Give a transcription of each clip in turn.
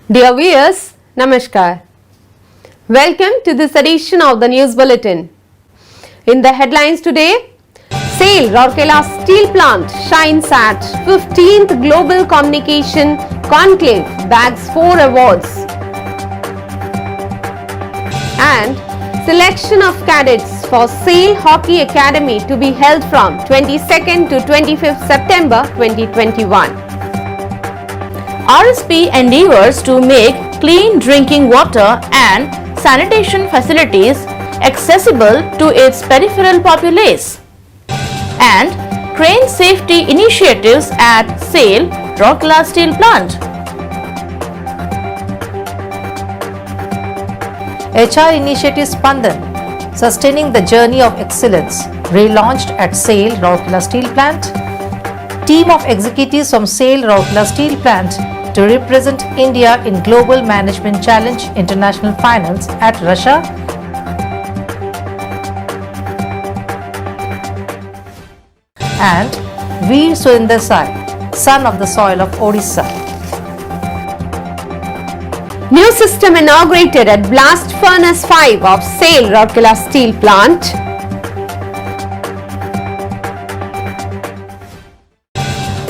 Dear viewers, Namaskar. Welcome to this edition of the News Bulletin. In the headlines today, SAIL Rourkela Steel Plant shines at 15th Global Communication Conclave, bags 4 awards. And selection of cadets for SAIL Hockey Academy to be held from 22nd to 25th September 2021. RSP endeavors to make clean drinking water and sanitation facilities accessible to its peripheral populace. And crane safety initiatives at SAIL Rourkela Steel Plant. HR Initiative Spandan, Sustaining the Journey of Excellence, relaunched at SAIL Rourkela Steel Plant. Team of executives from SAIL Rourkela Steel Plant to represent India in Global Management Challenge International Finals at Russia. And Veer Surinder Sai, son of the soil of Odisha. New system inaugurated at Blast Furnace 5 of SAIL Rourkela Steel Plant.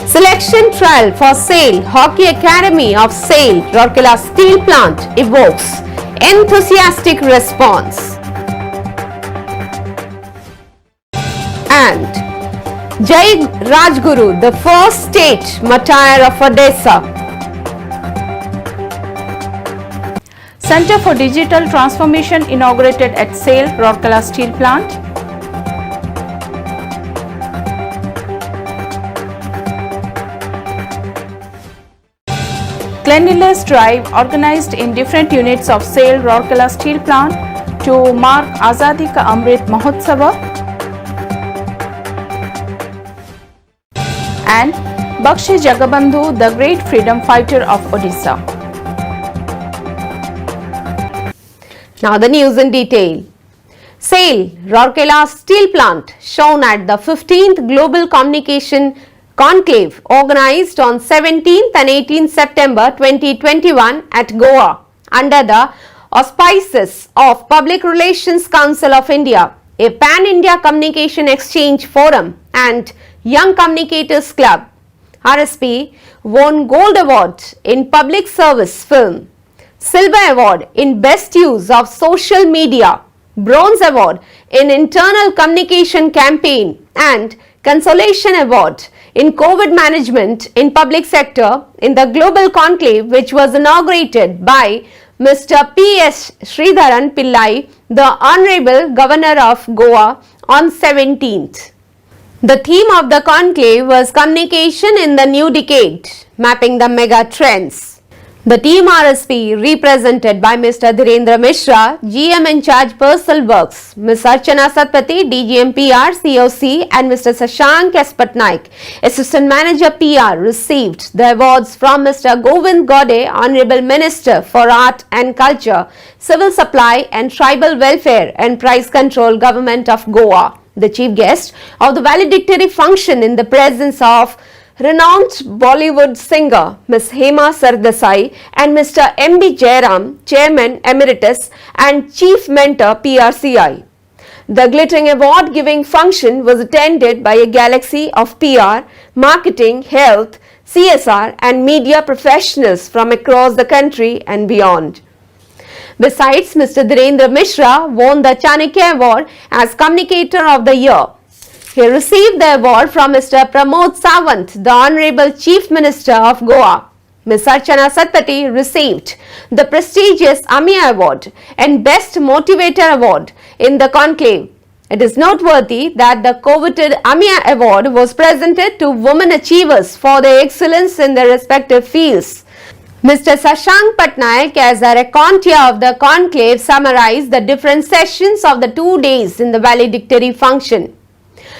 Selection trial for SAIL Hockey Academy of SAIL Rourkela Steel Plant evokes enthusiastic response. And Jai Rajguru, the first state martyr of Odisha. Center for Digital Transformation inaugurated at SAIL Rourkela Steel Plant. Cleanliness drive organized in different units of SAIL Rourkela Steel Plant to mark Azadi Ka Amrit Mahotsava. And Bakshi Jagabandhu, the great freedom fighter of Odisha. Now the news in detail. SAIL Rourkela Steel Plant shone at the 15th Global Communication Conclave organized on 17th and 18th September 2021 at Goa under the auspices of Public Relations Council of India, a Pan-India Communication Exchange Forum and Young Communicators Club. RSP won Gold Award in Public Service Film, Silver Award in Best Use of Social Media, Bronze Award in Internal Communication Campaign and Consolation Award in COVID Management in Public Sector in the Global Conclave, which was inaugurated by Mr. P.S. Sridharan Pillai, the Honorable Governor of Goa, on 17th. The theme of the conclave was Communication in the New Decade, mapping the mega trends. The team RSP, represented by Mr. Dhirendra Mishra, GM in charge Personal Works, Ms. Archana Satpathy, DGM PR, COC, and Mr. Sashank S. Patnaik, Assistant Manager PR, received the awards from Mr. Govind Gode, Honorable Minister for Art and Culture, Civil Supply and Tribal Welfare and Price Control, Government of Goa. The chief guest of the valedictory function in the presence of renowned Bollywood singer Ms. Hema Sardesai and Mr. M.B. Jairam, Chairman Emeritus and Chief Mentor PRCI. The glittering award giving function was attended by a galaxy of PR, marketing, health, CSR and media professionals from across the country and beyond. Besides, Mr. Dhirendra Mishra won the Chanakya Award as Communicator of the Year. He received the award from Mr. Pramod Sawant, the Honorable Chief Minister of Goa. Ms. Archana Satpathy received the prestigious AMIA Award and Best Motivator Award in the conclave. It is noteworthy that the coveted AMIA Award was presented to women achievers for their excellence in their respective fields. Mr. Sashank Patnaik, as a raconteur of the conclave, summarized the different sessions of the 2 days in the valedictory function.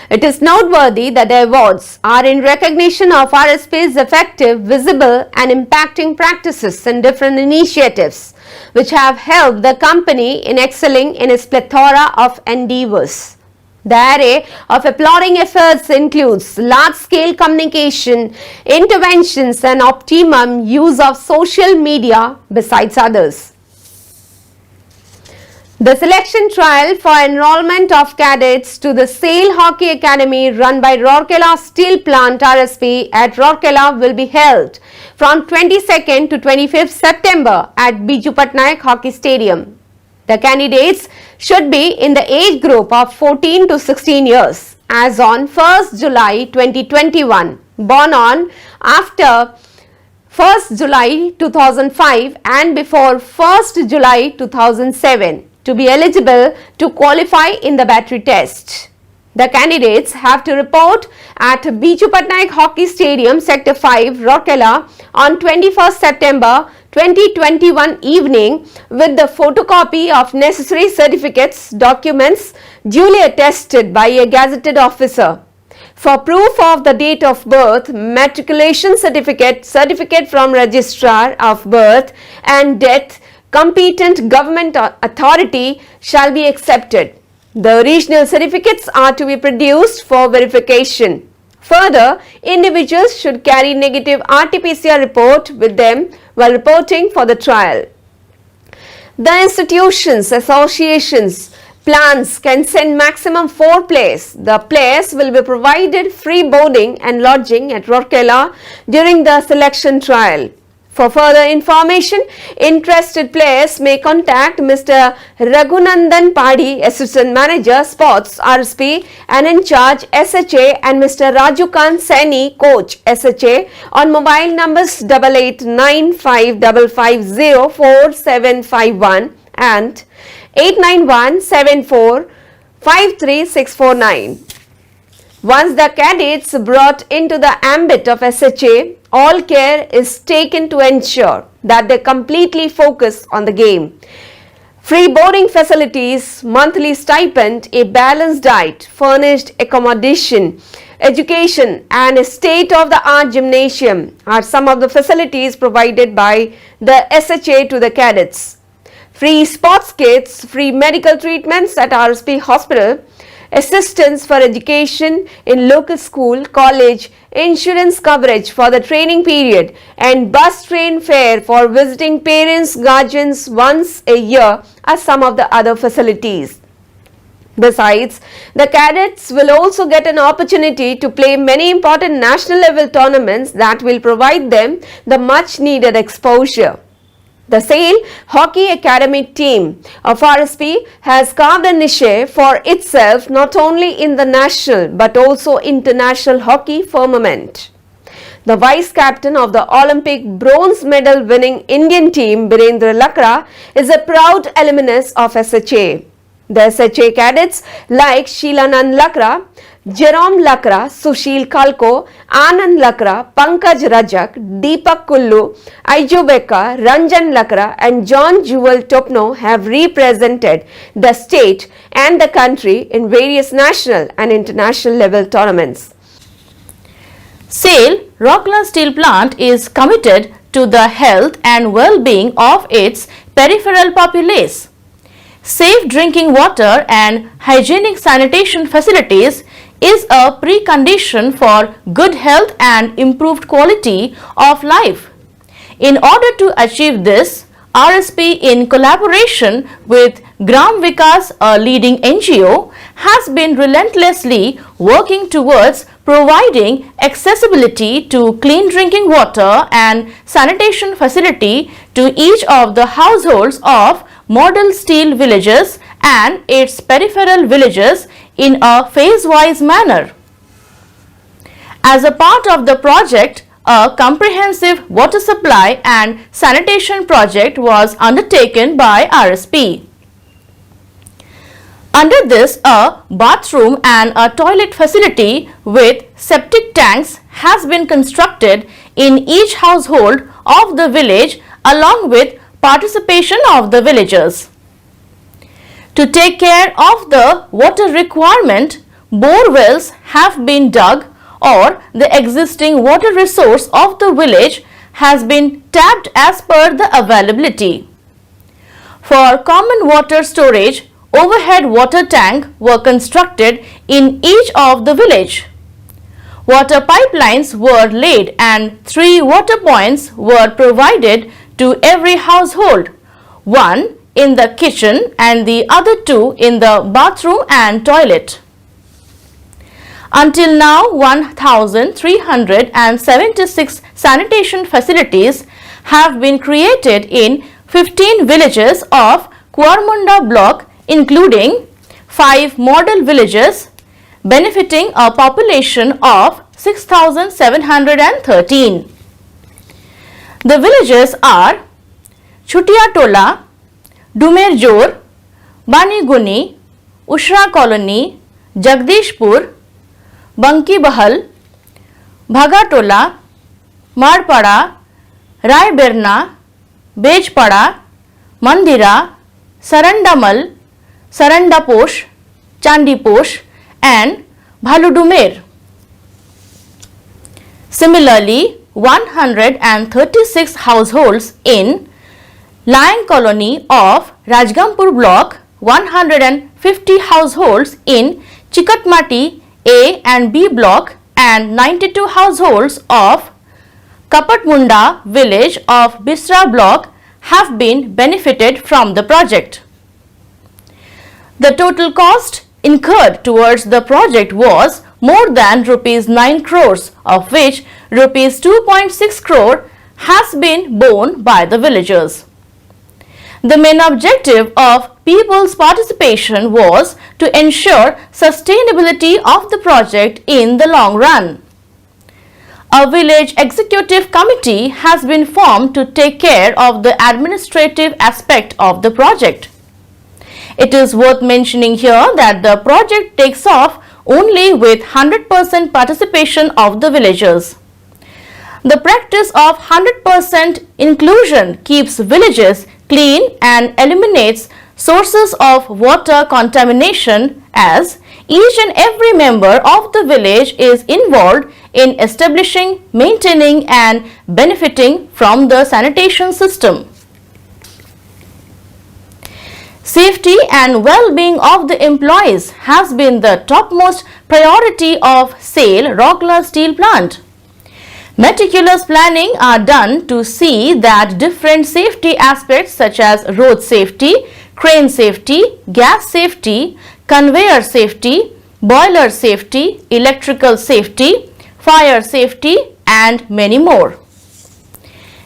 It is noteworthy that the awards are in recognition of RSP's effective, visible and impacting practices and different initiatives which have helped the company in excelling in its plethora of endeavors. The array of applauding efforts includes large-scale communication, interventions and optimum use of social media besides others. The selection trial for enrollment of cadets to the SAIL Hockey Academy run by Rourkela Steel Plant RSP at Rourkela will be held from 22nd to 25th September at Biju Patnaik Hockey Stadium. The candidates should be in the age group of 14 to 16 years as on 1st July 2021, born on after 1st July 2005 and before 1st July 2007 to be eligible to qualify in the battery test. The candidates have to report at Biju Patnaik Hockey Stadium, Sector 5, Rourkela on 21st September 2021 evening with the photocopy of necessary certificates, documents duly attested by a gazetted officer. For proof of the date of birth, matriculation certificate, certificate from registrar of birth and death, competent government authority shall be accepted. The original certificates are to be produced for verification. Further, individuals should carry negative RT-PCR report with them while reporting for the trial. The institutions, associations, plans can send maximum 4 players. The players will be provided free boarding and lodging at Rourkela during the selection trial. For further information, interested players may contact Mr. Raghunandan Padi, Assistant Manager, Sports, RSP and in charge SHA and Mr. Raju Kant Saini, Coach, SHA on mobile numbers 889555044751 and 891745369. Once the cadets brought into the ambit of SHA, all care is taken to ensure that they completely focus on the game. Free boarding facilities, monthly stipend, a balanced diet, furnished accommodation, education and a state-of-the-art gymnasium are some of the facilities provided by the SHA to the cadets. Free sports kits, free medical treatments at RSP Hospital, assistance for education in local school, college, insurance coverage for the training period and bus train fare for visiting parents, guardians once a year are some of the other facilities. Besides, the cadets will also get an opportunity to play many important national level tournaments that will provide them the much needed exposure. The SAIL Hockey Academy team of RSP has carved a niche for itself not only in the national but also international hockey firmament. The vice captain of the Olympic bronze medal winning Indian team, Birendra Lakra, is a proud alumnus of SHA. The SHA cadets like Sheelanand Lakra, Jerome Lakra, Sushil Kalko, Anand Lakra, Pankaj Rajak, Deepak Kullu, Aiju Beka, Ranjan Lakra and John Jewel Topno have represented the state and the country in various national and international level tournaments. SAIL Rourkela Steel Plant is committed to the health and well-being of its peripheral populace. Safe drinking water and hygienic sanitation facilities is a precondition for good health and improved quality of life. In order to achieve this, RSP in collaboration with Gram Vikas, a leading NGO, has been relentlessly working towards providing accessibility to clean drinking water and sanitation facility to each of the households of model steel villages and its peripheral villages in a phase-wise manner. As a part of the project, a comprehensive water supply and sanitation project was undertaken by RSP. Under this, a bathroom and a toilet facility with septic tanks has been constructed in each household of the village along with participation of the villagers. To take care of the water requirement, bore wells have been dug or the existing water resource of the village has been tapped as per the availability. For common water storage, overhead water tank were constructed in each of the village. Water pipelines were laid and 3 water points were provided to every household, one in the kitchen and the other 2 in the bathroom and toilet. Until now, 1,376 sanitation facilities have been created in 15 villages of Kuarmunda block, including 5 model villages benefiting a population of 6,713. The villages are Chutiatola, Dumerjor, Baniguni, Ushra Colony, Jagdishpur, Banki Bahal, Bhagatola, Marpada, Raiberna, Bejpada, Mandira, Sarandamal, Sarandaposh, Chandiposh and Bhaludumer. Similarly, 136 households in Lion Colony of Rajgampur block, 150 households in Chikatmati A and B block and 92 households of Kapatmunda village of Bisra block have been benefited from the project. The total cost incurred towards the project was more than rupees 9 crores, of which rupees 2.6 crore has been borne by the villagers. The main objective of people's participation was to ensure sustainability of the project in the long run. A village executive committee has been formed to take care of the administrative aspect of the project. It is worth mentioning here that the project takes off only with 100% participation of the villagers. The practice of 100% inclusion keeps villages clean and eliminates sources of water contamination, as each and every member of the village is involved in establishing, maintaining and benefiting from the sanitation system. Safety and well-being of the employees has been the topmost priority of SAIL Rourkela Steel Plant. Meticulous planning are done to see that different safety aspects such as road safety, crane safety, gas safety, conveyor safety, boiler safety, electrical safety, fire safety and many more.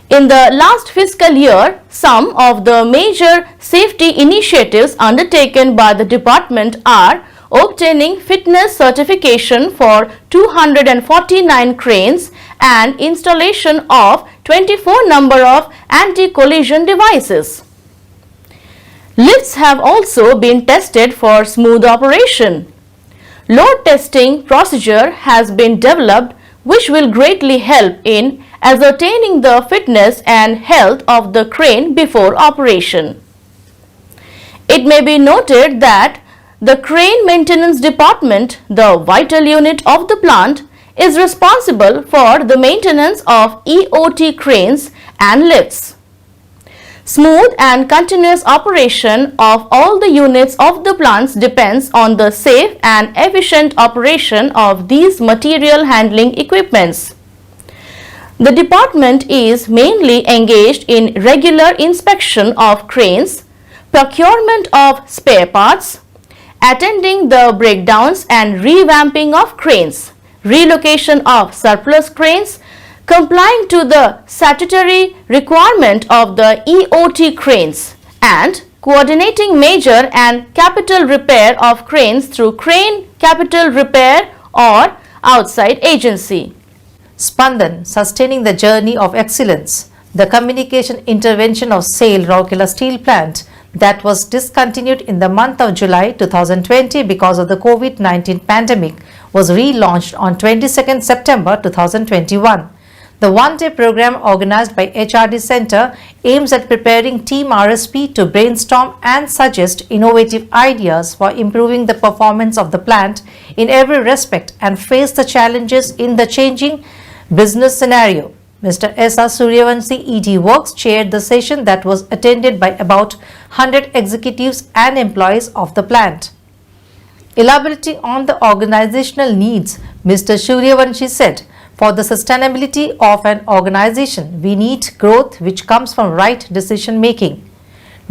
In the last fiscal year, some of the major safety initiatives undertaken by the department are obtaining fitness certification for 249 cranes and installation of 24 number of anti-collision devices. Lifts have also been tested for smooth operation. Load testing procedure has been developed, which will greatly help in ascertaining the fitness and health of the crane before operation. It may be noted that the crane maintenance department, the vital unit of the plant, is responsible for the maintenance of EOT cranes and lifts. Smooth and continuous operation of all the units of the plants depends on the safe and efficient operation of these material handling equipments. The department is mainly engaged in regular inspection of cranes, procurement of spare parts, attending the breakdowns and revamping of cranes, relocation of surplus cranes, complying to the statutory requirement of the EOT cranes, and coordinating major and capital repair of cranes through crane capital repair or outside agency. Spandan, sustaining the journey of excellence, the communication intervention of SAIL Rourkela Steel Plant that was discontinued in the month of July 2020 because of the COVID-19 pandemic was relaunched on 22nd September 2021. The one-day program organized by HRD Center aims at preparing Team RSP to brainstorm and suggest innovative ideas for improving the performance of the plant in every respect and face the challenges in the changing business scenario. Mr. S.R. Suryavanshi, ED Works, chaired the session that was attended by about 100 executives and employees of the plant. Elaborating on the organizational needs, Mr. Suryavanshi said, "For the sustainability of an organization, we need growth which comes from right decision making.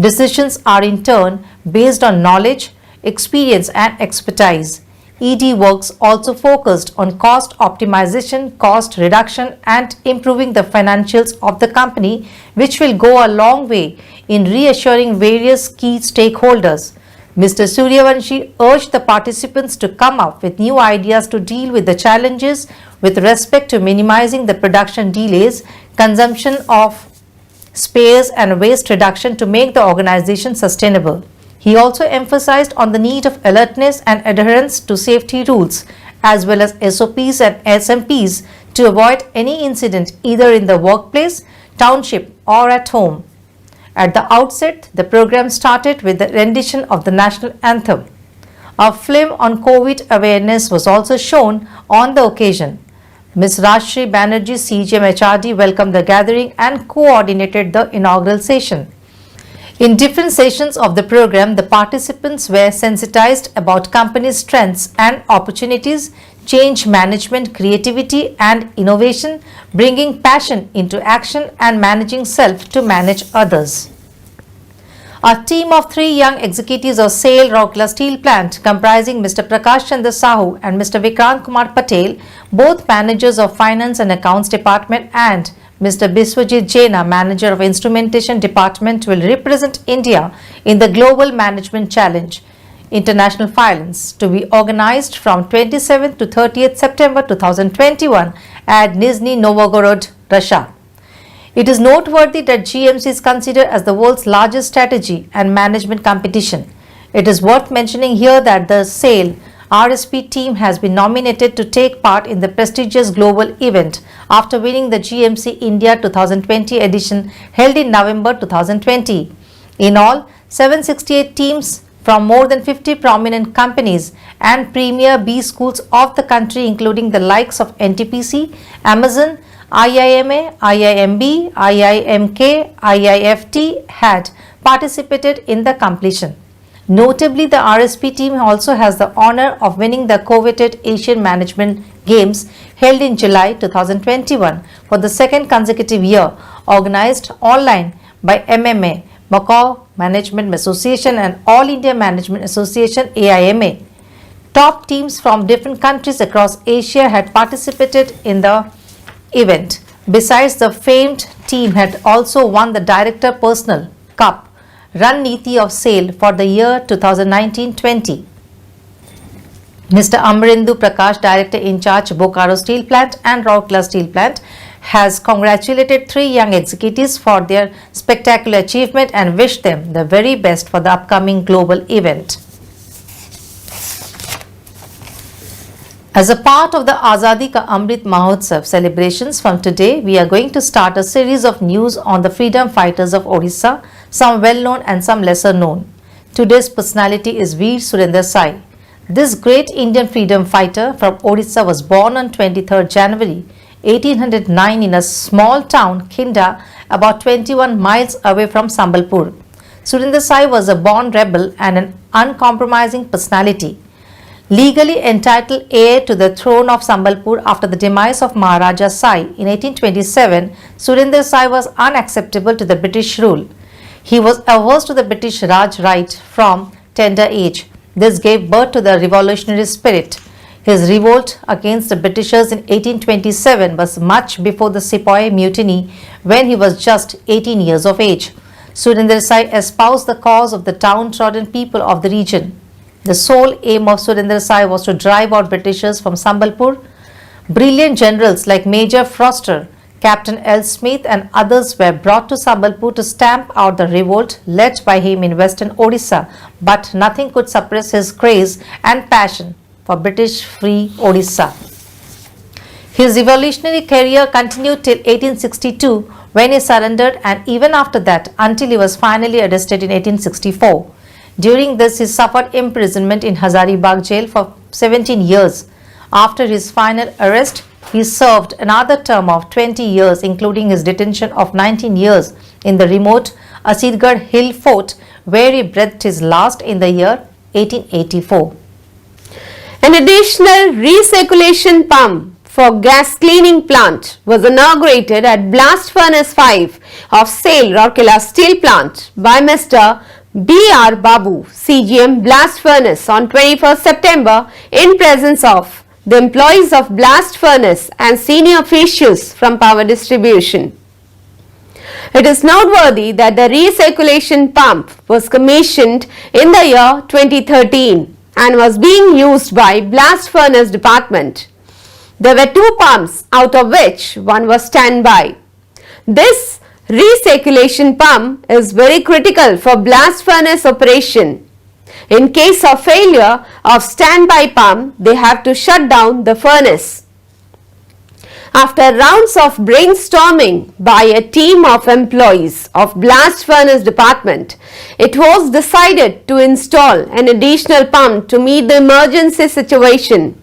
Decisions are in turn based on knowledge, experience and expertise." ED Works also focused on cost optimization, cost reduction and improving the financials of the company, which will go a long way in reassuring various key stakeholders. Mr. Suryavanshi urged the participants to come up with new ideas to deal with the challenges with respect to minimizing the production delays, consumption of spares and waste reduction to make the organization sustainable. He also emphasized on the need of alertness and adherence to safety rules as well as SOPs and SMPs to avoid any incident either in the workplace, township or at home. At the outset, the program started with the rendition of the national anthem. A film on COVID awareness was also shown on the occasion. Ms. Rajshri Banerjee, CGM HRD, welcomed the gathering and coordinated the inaugural session. In different sessions of the program, the participants were sensitized about companies' strengths and opportunities, change management, creativity and innovation, bringing passion into action and managing self to manage others. A team of 3 young executives of SAIL Rourkela Steel Plant comprising Mr. Prakash Chandra Sahu and Mr. Vikrant Kumar Patel, both managers of Finance and Accounts Department, and Mr. Biswajit Jaina, Manager of Instrumentation Department, will represent India in the Global Management Challenge International Finance to be organized from 27th to 30th September 2021 at Nizhny Novgorod, Russia. It is noteworthy that GMC is considered as the world's largest strategy and management competition. It is worth mentioning here that the SAIL RSP team has been nominated to take part in the prestigious global event after winning the GMC India 2020 edition held in November 2020. In all, 768 teams from more than 50 prominent companies and premier B schools of the country, including the likes of NTPC, Amazon, IIMA, IIMB, IIMK, IIFT, had participated in the competition. Notably, the RSP team also has the honor of winning the coveted Asian Management Games held in July 2021 for the second consecutive year, organized online by MMA, Macau Management Association and All India Management Association AIMA. Top teams from different countries across Asia had participated in the event. Besides, the famed team had also won the Director Personal Cup Run Niti of SAIL for the year 2019-20. Mr. Amarendu Prakash, Director in charge Bokaro Steel Plant and Rourkela Steel Plant, has congratulated 3 young executives for their spectacular achievement and wished them the very best for the upcoming global event. As a part of the Azadi Ka Amrit Mahotsav celebrations from today, we are going to start a series of news on the freedom fighters of Odisha, some well-known and some lesser known. Today's personality is Veer Surendra Sai. This great Indian freedom fighter from Odisha was born on 23rd January 1809 in a small town, Kinda, about 21 miles away from Sambalpur. Surendra Sai was a born rebel and an uncompromising personality. Legally entitled heir to the throne of Sambalpur after the demise of Maharaja Sai in 1827, Surendra Sai was unacceptable to the British rule. He was averse to the British Raj right from tender age. This gave birth to the revolutionary spirit. His revolt against the Britishers in 1827 was much before the Sepoy Mutiny, when he was just 18 years of age. Surendra Sai espoused the cause of the downtrodden people of the region. The sole aim of Surendra Sai was to drive out Britishers from Sambalpur. Brilliant generals like Major Foster, Captain L. Smith and others were brought to Sambalpur to stamp out the revolt led by him in western Odisha, but nothing could suppress his craze and passion for British free Odisha. His revolutionary career continued till 1862 when he surrendered, and even after that until he was finally arrested in 1864. During this, he suffered imprisonment in Hazaribagh jail for 17 years. After his final arrest, He served another term of 20 years, including his detention of 19 years in the remote Asirgarh Hill Fort, where he breathed his last in the year 1884. An additional recirculation pump for gas cleaning plant was inaugurated at Blast Furnace 5 of SAIL Rourkela Steel Plant by Mr. B.R. Babu, CGM Blast Furnace on 21st September in presence of the employees of Blast Furnace and senior officials from Power Distribution. It is noteworthy that the recirculation pump was commissioned in the year 2013 and was being used by Blast Furnace Department. There were two pumps, out of which one was standby. This recirculation pump is very critical for blast furnace operation. In case of failure of standby pump, they have to shut down the furnace. After rounds of brainstorming by a team of employees of Blast Furnace Department, it was decided to install an additional pump to meet the emergency situation.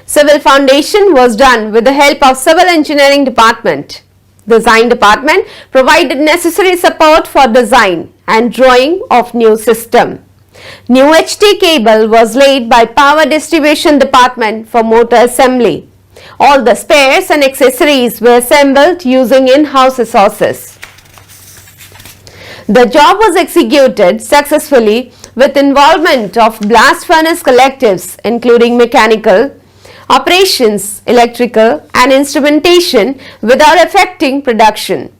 Civil foundation was done with the help of Civil Engineering Department. Design Department provided necessary support for design and drawing of new system. New HT cable was laid by Power Distribution Department for motor assembly. All the spares and accessories were assembled using in-house resources. The job was executed successfully with involvement of blast furnace collectives including mechanical, operations, electrical and instrumentation without affecting production.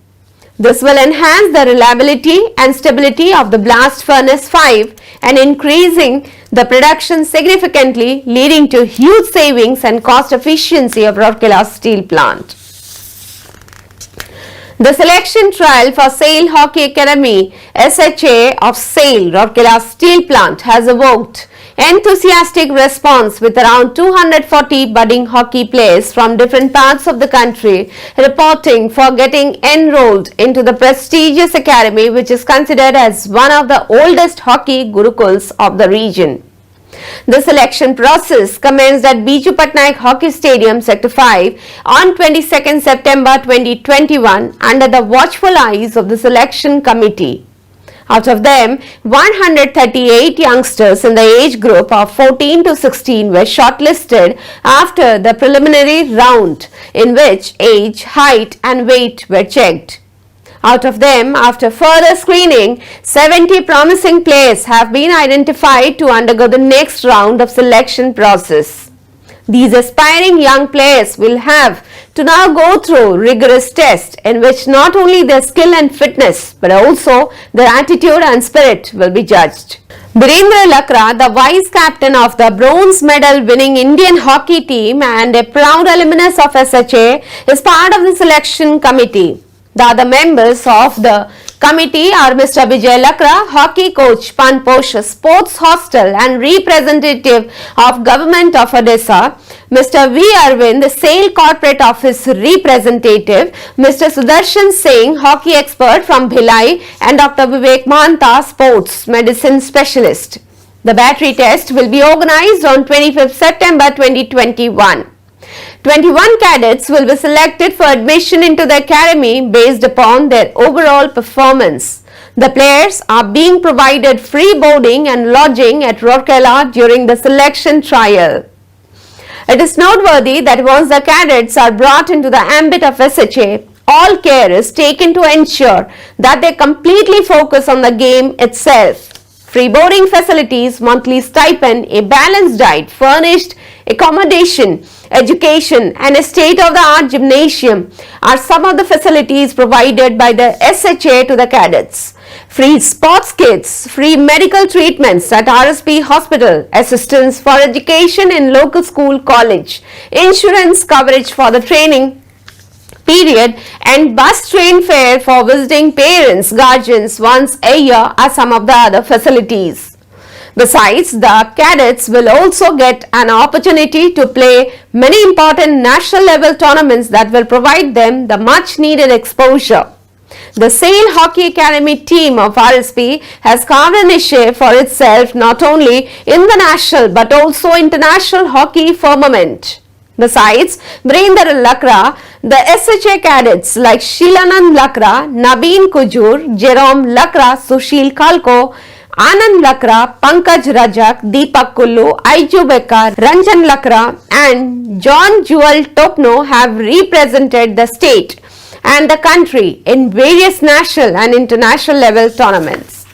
This will enhance the reliability and stability of the Blast Furnace 5 and increasing the production significantly, leading to huge savings and cost efficiency of Rourkela Steel Plant. The selection trial for SAIL Hockey Academy SHA of SAIL Rourkela Steel Plant has evoked enthusiastic response with around 240 budding hockey players from different parts of the country reporting for getting enrolled into the prestigious academy, which is considered as one of the oldest hockey gurukuls of the region. The selection process commenced at Biju Patnaik Hockey Stadium, Sector 5 on 22nd September 2021 under the watchful eyes of the selection committee. Out of them, 138 youngsters in the age group of 14 to 16 were shortlisted after the preliminary round, in which age, height and weight were checked. Out of them, after further screening, 70 promising players have been identified to undergo the next round of selection process. These aspiring young players will have to now go through rigorous tests in which not only their skill and fitness but also their attitude and spirit will be judged. Birendra Lakra, the vice captain of the bronze medal winning Indian hockey team and a proud alumnus of SHA, is part of the selection committee. The other members of the committee are Mr. Vijay Lakra, hockey coach, Panposh Sports Hostel and representative of Government of Odisha, Mr. V. Arvind, the SAIL Corporate Office representative, Mr. Sudarshan Singh, hockey expert from Bhilai, and Dr. Vivek Mahanta, sports medicine specialist. The battery test will be organized on 25th September 2021. 21 cadets will be selected for admission into the academy based upon their overall performance. The players are being provided free boarding and lodging at Rourkela during the selection trial. It is noteworthy that once the cadets are brought into the ambit of SHA, all care is taken to ensure that they completely focus on the game itself. Free boarding facilities, monthly stipend, a balanced diet, furnished accommodation, education and a state-of-the-art gymnasium are some of the facilities provided by the SHA to the cadets. Free sports kits, free medical treatments at RSP hospital, assistance for education in local school college, insurance coverage for the training period and bus train fare for visiting parents, guardians once a year are some of the other facilities. Besides, the cadets will also get an opportunity to play many important national level tournaments that will provide them the much needed exposure. The SAIL Hockey Academy team of RSP has carved a niche for itself not only in the national but also international hockey firmament. Besides Virender Lakra, the SHA cadets like Shilanand Lakra, Nabeen Kujur, Jerome Lakra, Sushil Kalko, Anand Lakra, Pankaj Rajak, Deepak Kullu, Aiju Bekar, Ranjan Lakra and John Jewel Topno have represented the state and the country in various national and international level tournaments.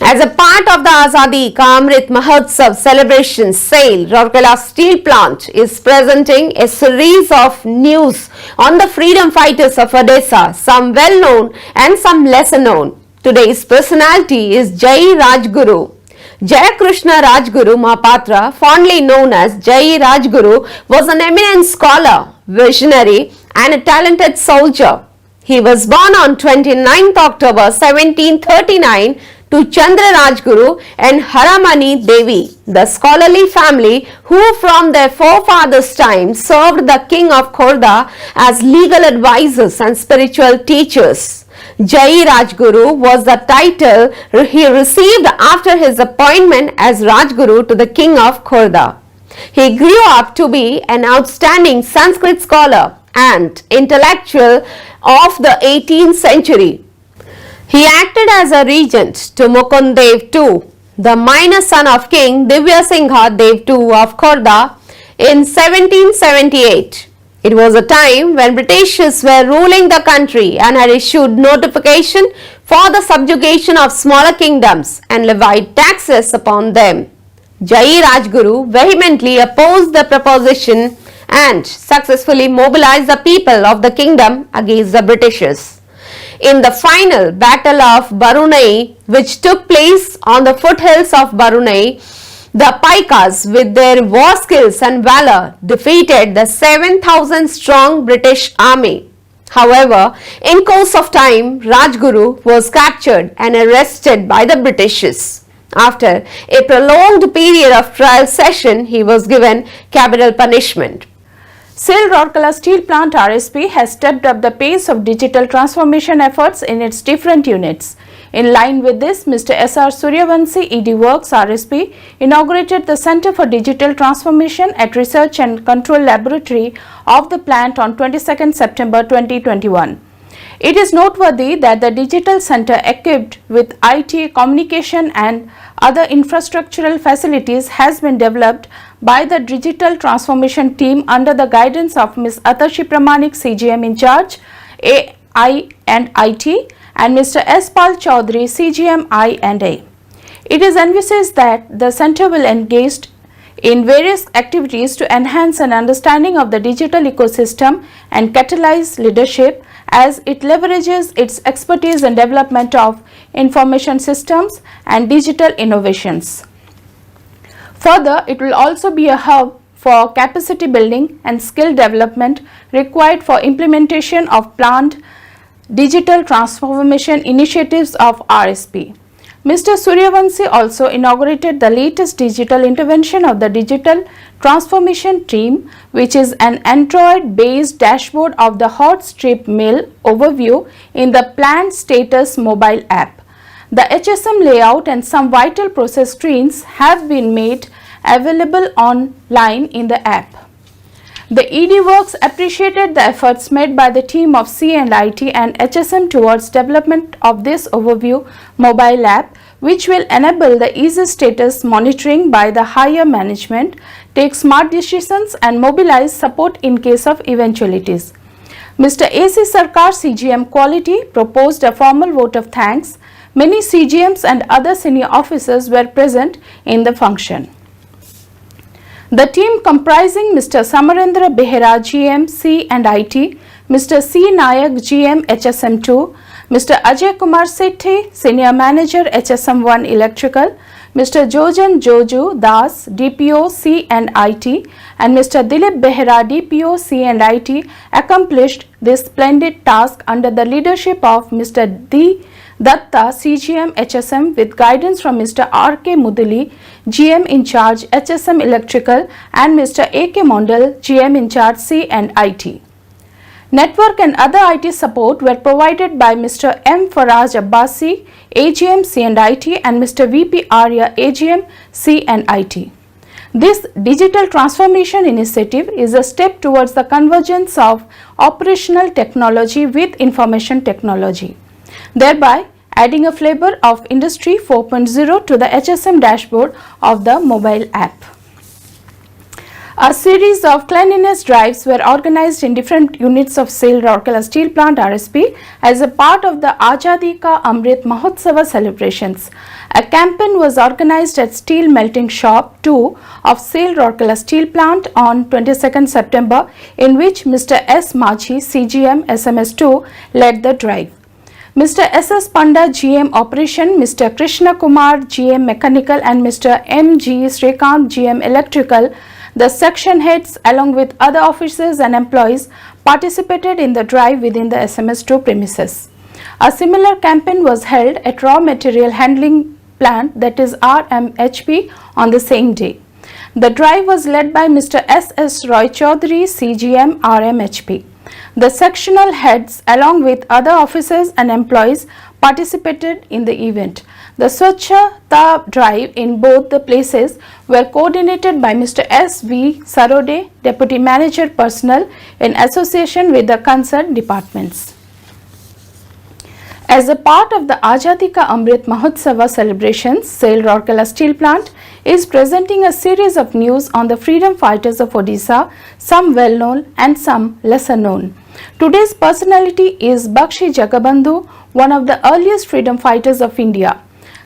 As a part of the Azadi Ka Amrit Mahotsav celebrations, SAIL, Rourkela Steel Plant is presenting a series of news on the freedom fighters of Odisha, some well known and some lesser known. Today's personality is Jai Rajguru. Jaya Krishna Rajguru Mahapatra, fondly known as Jai Rajguru, was an eminent scholar, visionary and a talented soldier. He was born on 29th October 1739 to Chandra Rajguru and Haramani Devi, the scholarly family who from their forefathers' time served the king of Khorda as legal advisors and spiritual teachers. Jai Rajguru was the title he received after his appointment as Rajguru to the king of Khorda. He grew up to be an outstanding Sanskrit scholar and intellectual of the 18th century. He acted as a regent to Mukund Dev II, the minor son of King Divya Singha Dev II of Khorda in 1778. It was a time when Britishers were ruling the country and had issued notification for the subjugation of smaller kingdoms and levied taxes upon them. Jai Rajguru vehemently opposed the proposition and successfully mobilized the people of the kingdom against the Britishers. In the final battle of Barunai, which took place on the foothills of Barunai, the Paikas with their war skills and valor defeated the 7,000 strong British army. However, in course of time, Rajguru was captured and arrested by the Britishers. After a prolonged period of trial session, he was given capital punishment. SAIL Rourkela Steel Plant RSP has stepped up the pace of digital transformation efforts in its different units. In line with this, Mr. S.R. Suryavanshi, ED Works RSP, inaugurated the Center for Digital Transformation at Research and Control Laboratory of the plant on 22nd September 2021. It is noteworthy that the digital center, equipped with IT, communication and other infrastructural facilities, has been developed by the digital transformation team under the guidance of Ms. Atashi Pramanik, CGM in charge, AI and IT, and Mr. S. Pal Chaudhary, CGM I&A. It is envisaged that the center will engage in various activities to enhance an understanding of the digital ecosystem and catalyze leadership as it leverages its expertise in development of information systems and digital innovations. Further, it will also be a hub for capacity building and skill development required for implementation of planned digital transformation initiatives of RSP. Mr. Suryavanshi also inaugurated the latest digital intervention of the Digital Transformation Team, which is an Android-based dashboard of the hot strip mill overview in the plant status mobile app. The HSM layout and some vital process screens have been made available online in the app. The ED Works appreciated the efforts made by the team of C&IT and HSM towards development of this overview mobile app, which will enable the easy status monitoring by the higher management, take smart decisions and mobilize support in case of eventualities. Mr. A.C. Sarkar, CGM Quality, proposed a formal vote of thanks. Many CGMs and other senior officers were present in the function. The team comprising Mr. Samarendra Behera, GM, C&IT, Mr. C. Nayak, GM, HSM2, Mr. Ajay Kumar Sethi, Senior Manager, HSM1 Electrical, Mr. Jojan Joju Das, DPO, C&IT, and Mr. Dilip Behera, DPO, C&IT, accomplished this splendid task under the leadership of Mr. D. Datta, CGM HSM, with guidance from Mr. R.K. Mudali, GM in charge HSM Electrical, and Mr. A.K. Mondal, GM in charge C&IT. Network and other IT support were provided by Mr. M. Faraj Abbasi, AGM C&IT, and Mr. V.P. Arya, AGM C&IT. This digital transformation initiative is a step towards the convergence of operational technology with information technology, thereby adding a flavor of Industry 4.0 to the HSM dashboard of the mobile app. A series of cleanliness drives were organized in different units of SAIL Rourkela Steel Plant RSP as a part of the Azadi Ka Amrit Mahotsava celebrations. A campaign was organized at Steel Melting Shop 2 of SAIL Rourkela Steel Plant on 22nd September, in which Mr. S. Machi, CGM SMS2, led the drive. Mr. S.S. Panda, GM Operation, Mr. Krishna Kumar, GM Mechanical, and Mr. M.G. Srikanth, GM Electrical, the section heads along with other officers and employees participated in the drive within the SMS2 premises. A similar campaign was held at Raw Material Handling Plant, that is RMHP, on the same day. The drive was led by Mr. S.S. Roy Chaudhary, CGM RMHP. The sectional heads along with other officers and employees participated in the event. The Swachhata drive in both the places were coordinated by Mr. S. V. Sarode, Deputy Manager Personnel, in association with the concerned departments. As a part of the Azadi Ka Amrit Mahotsava celebrations, SAIL Rourkela Steel Plant is presenting a series of news on the freedom fighters of Odisha, some well known and some lesser known. Today's personality is Bakshi Jagabandhu, one of the earliest freedom fighters of India.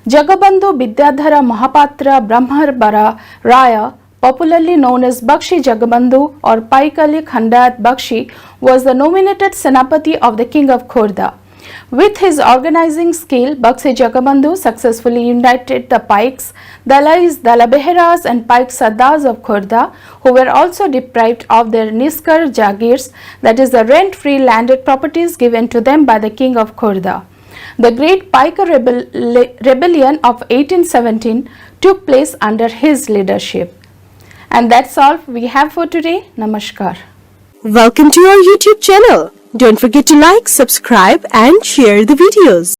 Jagabandhu Vidyadhara Mahapatra Brahmarbara Raya, popularly known as Bakshi Jagabandhu or Paikali Khandayat Bakshi, was the nominated Senapati of the King of Khordha. With his organizing skill, Bakshi Jagabandhu successfully united the Paiks, Dalais, Dalabeheras and Paik Sardars of Khordha, who were also deprived of their Niskar Jagirs, that is the rent-free landed properties given to them by the King of Khordha. The Great Paika Rebellion of 1817 took place under his leadership. And that's all we have for today. Namaskar. Welcome to our YouTube channel. Don't forget to like, subscribe and share the videos.